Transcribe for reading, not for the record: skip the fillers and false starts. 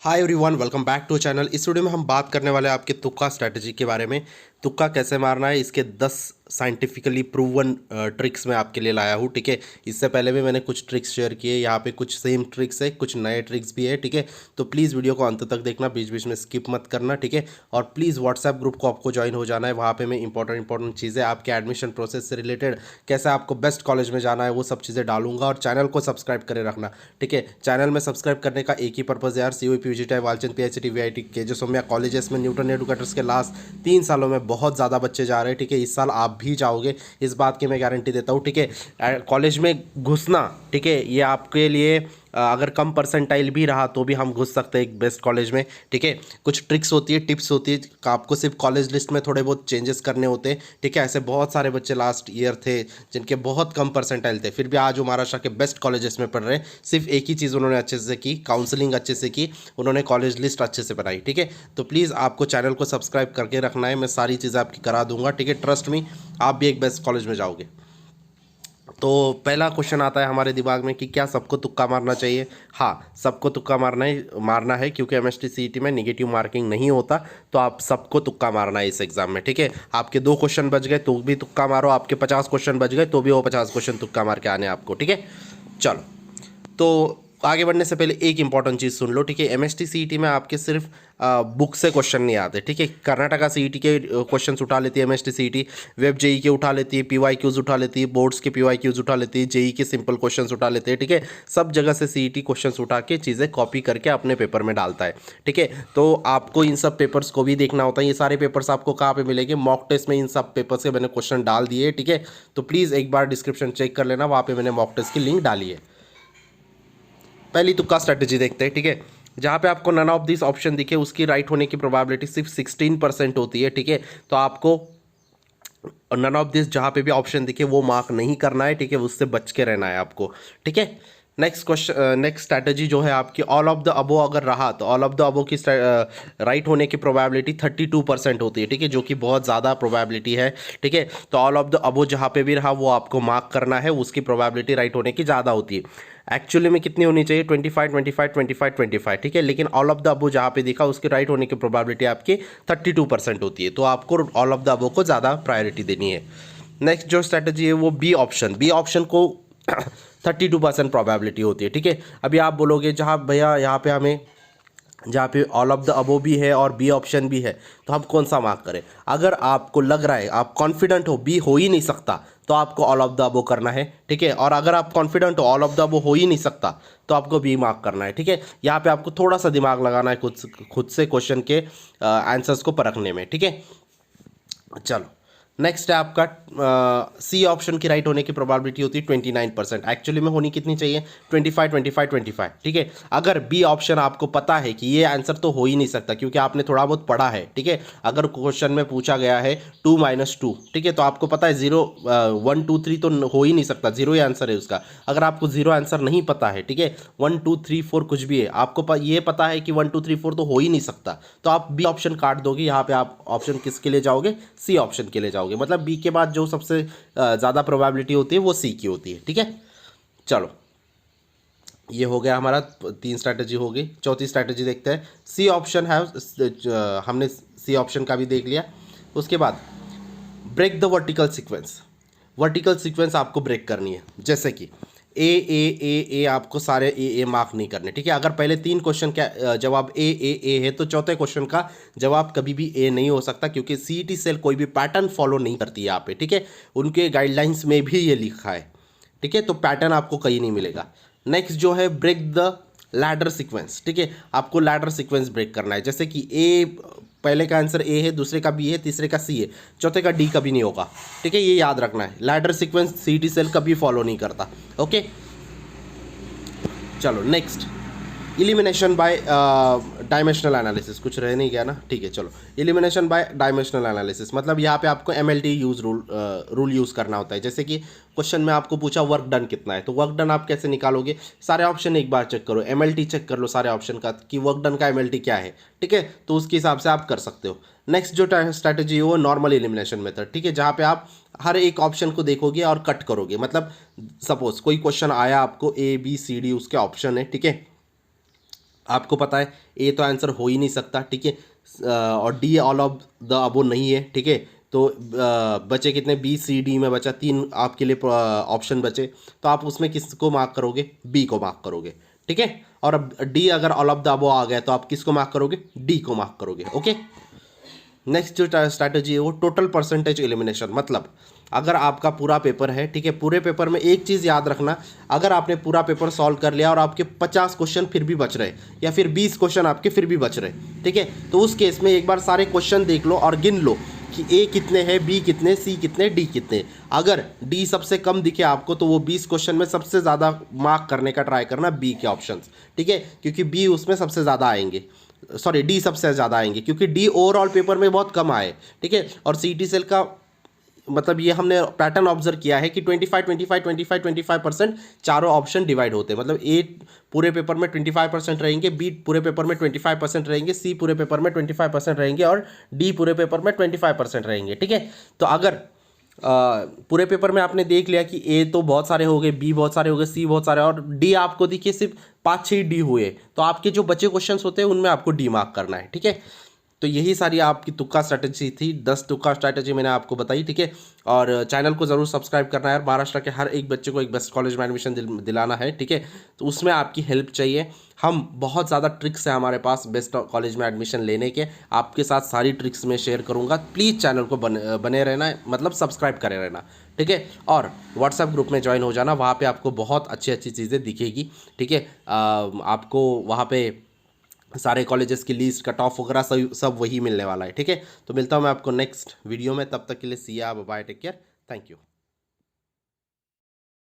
Hi everyone, welcome back to channel. इस video में हम बात करने वाले हैं आपके तुक्का स्ट्रैटेजी के बारे में। तुक्का कैसे मारना है, इसके 10 साइंटिफिकली प्रूवन ट्रिक्स मैं आपके लिए लाया हूँ। ठीक है, इससे पहले भी मैंने कुछ ट्रिक्स शेयर किए, यहाँ पे कुछ सेम ट्रिक्स है, कुछ नए ट्रिक्स भी है। ठीक है, तो प्लीज़ वीडियो को अंत तक देखना, बीच बीच में स्किप मत करना। ठीक है, और प्लीज़ व्हाट्सएप ग्रुप को आपको ज्वाइन हो जाना है। वहाँ पे मैं इंपॉर्टेंट चीज़ें आपके एडमिशन प्रोसेस से रिलेटेड, कैसे आपको बेस्ट कॉलेज में जाना है, वो सब चीज़ें डालूंगा। और चैनल को सब्सक्राइब करे रखना। ठीक है, चैनल में सब्सक्राइब करने का एक ही पर्पज़ है यार, COE PGT Walchand PICT VIT के जो सोम्या कॉलेजेस में न्यूटन एडुकेटर्स के लास्ट 3 सालों में बहुत ज़्यादा बच्चे जा रहे हैं। ठीक है, इस साल आप भी जाओगे, इस बात की मैं गारंटी देता हूँ। ठीक है, कॉलेज में घुसना, ठीक है, ये आपके लिए अगर कम परसेंटाइल भी रहा तो भी हम घुस सकते हैं एक बेस्ट कॉलेज में। ठीक है, कुछ ट्रिक्स होती है, टिप्स होती है, आपको सिर्फ कॉलेज लिस्ट में थोड़े बहुत चेंजेस करने होते हैं। ठीक है, ऐसे बहुत सारे बच्चे लास्ट ईयर थे जिनके बहुत कम परसेंटाइल थे, फिर भी आज वो महाराष्ट्र के बेस्ट कॉलेजेस में पढ़ रहे हैं। सिर्फ एक ही चीज़ उन्होंने अच्छे से की, काउंसलिंग अच्छे से की, उन्होंने कॉलेज लिस्ट अच्छे से बनाई। ठीक है, तो प्लीज़ आपको चैनल को सब्सक्राइब करके रखना है, मैं सारी चीज़ें आपकी करा दूंगा। ठीक है, ट्रस्ट मी, आप भी एक बेस्ट कॉलेज में जाओगे। तो पहला क्वेश्चन आता है हमारे दिमाग में कि क्या सबको तुक्का मारना चाहिए। हाँ, सबको तुक्का मारना है क्योंकि MST CET में निगेटिव मार्किंग नहीं होता, तो आप सबको तुक्का मारना है इस एग्जाम में। ठीक है, आपके 2 क्वेश्चन बच गए तो भी तुक्का मारो, आपके 50 क्वेश्चन बच गए तो भी वो 50 क्वेश्चन तुक्का मार के आने आपको। ठीक है, चलो, तो आगे बढ़ने से पहले एक इंपॉर्टेंट चीज़ सुन लो। ठीक है, MST CET में आपके सिर्फ बुक से क्वेश्चन नहीं आते। ठीक है, कर्नाटका CET के क्वेश्चंस उठा लेती है MST CET, वेब JEE के उठा लेती है, PYQs उठा लेती है, बोर्ड्स के PYQs उठा लेती है, JEE के सिंपल क्वेश्चंस उठा लेते हैं। ठीक है, सब जगह से CET क्वेश्चंस उठा के चीज़ें कॉपी करके अपने पेपर में डालता है। ठीक है, तो आपको इन सब पेपर्स को भी देखना होता है। ये सारे पेपर्स आपको कहाँ पे मिलेंगे? मॉक टेस्ट में इन सब पेपर्स के मैंने क्वेश्चन डाल दिए। ठीक है, तो प्लीज़ एक बार डिस्क्रिप्शन चेक कर लेना, वहाँ पे मैंने मॉक टेस्ट की लिंक डाली है। पहली तुक्का स्ट्रेटेजी देखते हैं। ठीक है, जहाँ पे आपको नन ऑफ दिस ऑप्शन दिखे उसकी राइट होने की प्रोबेबिलिटी सिर्फ 16% होती है। ठीक है, तो आपको नन ऑफ दिस जहाँ पे भी ऑप्शन दिखे वो मार्क नहीं करना है। ठीक है, उससे बच के रहना है आपको। ठीक है, नेक्स्ट क्वेश्चन, नेक्स्ट स्ट्रैटेजी जो है आपकी ऑल ऑफ द अबो अगर रहा तो ऑल ऑफ द अबो की राइट होने की प्रोबेबिलिटी 32% होती है। ठीक है, जो कि बहुत ज़्यादा प्रोबेबिलिटी है। ठीक है, तो ऑल ऑफ द अबो जहाँ पे भी रहा वो आपको मार्क करना है, उसकी प्रोबेबिलिटी राइट होने की ज़्यादा होती है। एक्चुअली में कितनी होनी चाहिए? 25 25 25 25। ठीक है, लेकिन ऑल ऑफ द अबो जहाँ पे दिखा उसकी राइट होने की प्रोबेबिलिटी आपकी 32% होती है, तो आपको ऑल ऑफ द अबो को ज़्यादा प्रायोरिटी देनी है। नेक्स्ट जो स्ट्रैटेजी है वो बी ऑप्शन को 32% प्रोबेबिलिटी होती है। ठीक है, अभी आप बोलोगे जहाँ भैया यहाँ पे हमें, जहाँ पे ऑल ऑफ द अबो भी है और बी ऑप्शन भी है, तो हम कौन सा मार्क करें? अगर आपको लग रहा है, आप कॉन्फिडेंट हो बी हो ही नहीं सकता, तो आपको ऑल ऑफ द अबो करना है। ठीक है, और अगर आप कॉन्फिडेंट हो ऑल ऑफ द अबो हो ही नहीं सकता, तो आपको बी मार्क करना है। ठीक है, यहाँ पे आपको थोड़ा सा दिमाग लगाना है खुद से क्वेश्चन के आंसर्स को परखने में। ठीक है, चलो, नेक्स्ट है आपका सी ऑप्शन की राइट होने की प्रोबेबिलिटी होती है 29%। एक्चुअली में होनी कितनी चाहिए? 25 25 25। ठीक है, अगर बी ऑप्शन आपको पता है कि ये आंसर तो हो ही नहीं सकता क्योंकि आपने थोड़ा बहुत पढ़ा है। ठीक है, अगर क्वेश्चन में पूछा गया है 2 - 2, ठीक है, तो आपको पता है 0 1 2 3 तो हो ही नहीं सकता, 0 ही आंसर है उसका। अगर आपको 0 आंसर नहीं पता है, ठीक है, 1 2 3 4 कुछ भी है, आपको ये पता है कि 1 2 3 4 तो हो ही नहीं सकता, तो आप बी ऑप्शन काट दोगे। यहाँ पे आप ऑप्शन किसके लिए जाओगे? सी ऑप्शन के लिए जाओगे। मतलब बी के बाद जो सबसे ज़्यादा प्रोबेबिलिटी होती है वो सी की होती है। ठीक है, चलो, ये हो गया हमारा 3 स्ट्रैटेजी हो गई। चौथी स्ट्रैटेजी देखते हैं, सी ऑप्शन है, हमने सी ऑप्शन का भी देख लिया। उसके बाद ब्रेक द वर्टिकल सीक्वेंस आपको ब्रेक करनी है। जैसे कि ए आपको सारे ए मार्क नहीं करने। ठीक है, अगर पहले 3 क्वेश्चन का जवाब ए है तो चौथे क्वेश्चन का जवाब कभी भी ए नहीं हो सकता, क्योंकि CET सेल कोई भी पैटर्न फॉलो नहीं करती है यहाँ पे। ठीक है, उनके गाइडलाइंस में भी ये लिखा है। ठीक है, तो पैटर्न आपको कहीं नहीं मिलेगा। नेक्स्ट जो है ब्रेक द लैडर सीक्वेंस। ठीक है, आपको लैडर सीक्वेंस ब्रेक करना है। जैसे कि ए, पहले का आंसर ए है, दूसरे का बी है, तीसरे का सी है, चौथे का डी कभी नहीं होगा। ठीक है, ये याद रखना है, लैडर सीक्वेंस CET सेल कभी फॉलो नहीं करता। ओके, चलो next, elimination by dimensional analysis. कुछ रह नहीं गया ना? ठीक है, चलो, इलिमिनेशन बाय डायमेंशनल एनालिसिस मतलब यहाँ पे आपको MLT रूल यूज़ करना होता है। जैसे कि क्वेश्चन में आपको पूछा वर्क डन कितना है, तो वर्क डन आप कैसे निकालोगे? सारे ऑप्शन एक बार चेक करो, MLT चेक कर लो सारे ऑप्शन का कि वर्क डन का MLT क्या है। ठीक है, तो उसके हिसाब से आप कर सकते हो। नेक्स्ट जो स्ट्रैटेजी है वो नॉर्मल एलिमिनेशन मेथड। ठीक है, जहाँ पे आप हर एक ऑप्शन को देखोगे और कट करोगे। मतलब सपोज कोई क्वेश्चन आया आपको A B C D उसके ऑप्शन है, ठीक है, आपको पता है ए तो आंसर हो ही नहीं सकता, ठीक है। और D all of the above नहीं है, ठीक है। तो बचे कितने, बी सी डी में बचा 3 आपके लिए ऑप्शन बचे, तो आप उसमें किसको मार्क करोगे, बी को मार्क करोगे, ठीक है। और अब डी अगर ऑल ऑफ द अबो आ गया तो आप किसको मार्क करोगे, डी को मार्क करोगे, ओके। नेक्स्ट जो स्ट्रैटेजी है वो टोटल परसेंटेज एलिमिनेशन, मतलब अगर आपका पूरा पेपर है, ठीक है, पूरे पेपर में एक चीज़ याद रखना, अगर आपने पूरा पेपर सॉल्व कर लिया और आपके 50 क्वेश्चन फिर भी बच रहे या फिर 20 क्वेश्चन आपके फिर भी बच रहे, ठीक है, तो उस केस में एक बार सारे क्वेश्चन देख लो और गिन लो कि ए कितने हैं, बी कितने, सी कितने, डी कितने। अगर डी सबसे कम दिखे आपको तो वो 20 क्वेश्चन में सबसे ज़्यादा मार्क करने का ट्राई करना बी के ऑप्शंस, ठीक है, क्योंकि बी उसमें सबसे ज़्यादा आएंगे, सॉरी डी सबसे ज़्यादा आएंगे, क्योंकि डी ओवरऑल पेपर में बहुत कम आए, ठीक है। और सीटी सेल का मतलब ये हमने पैटर्न ऑब्जर्व किया है कि 25 चारों ऑप्शन डिवाइड होते हैं, मतलब ए पूरे पेपर में 25% रहेंगे, बी पूरे पेपर में 25% रहेंगे, सी पूरे पेपर में 25% रहेंगे और डी पूरे पेपर में 25% रहेंगे, ठीक है। तो अगर पूरे पेपर में आपने देख लिया कि ए तो बहुत सारे हो गए, बी बहुत सारे हो गए, सी बहुत सारे, और डी आपको देखिए सिर्फ 5-6 डी हुए, तो आपके जो बचे क्वेश्चंस होते हैं उनमें आपको डी मार्क करना है, ठीक है। तो यही सारी आपकी तुक्का स्ट्रैटेजी थी, 10 तुक्का स्ट्रैटेजी मैंने आपको बताई, ठीक है। और चैनल को ज़रूर सब्सक्राइब करना है, महाराष्ट्र के हर एक बच्चे को एक बेस्ट कॉलेज में एडमिशन दिलाना है, ठीक है। तो उसमें आपकी हेल्प चाहिए, हम बहुत ज़्यादा ट्रिक्स है हमारे पास बेस्ट कॉलेज में एडमिशन लेने के, आपके साथ सारी ट्रिक्स में शेयर करूँगा। प्लीज़ चैनल को बने रहना, मतलब सब्सक्राइब करे रहना, ठीक है। और व्हाट्सएप ग्रुप में ज्वाइन हो जाना, वहाँ पे आपको बहुत अच्छी अच्छी चीज़ें दिखेगी, ठीक है। आपको वहाँ पे सारे कॉलेजेस की लिस्ट, कट ऑफ वगैरह सब वही मिलने वाला है, ठीक है। तो मिलता हूँ मैं आपको नेक्स्ट वीडियो में, तब तक के लिए see ya bye, take care, thank you.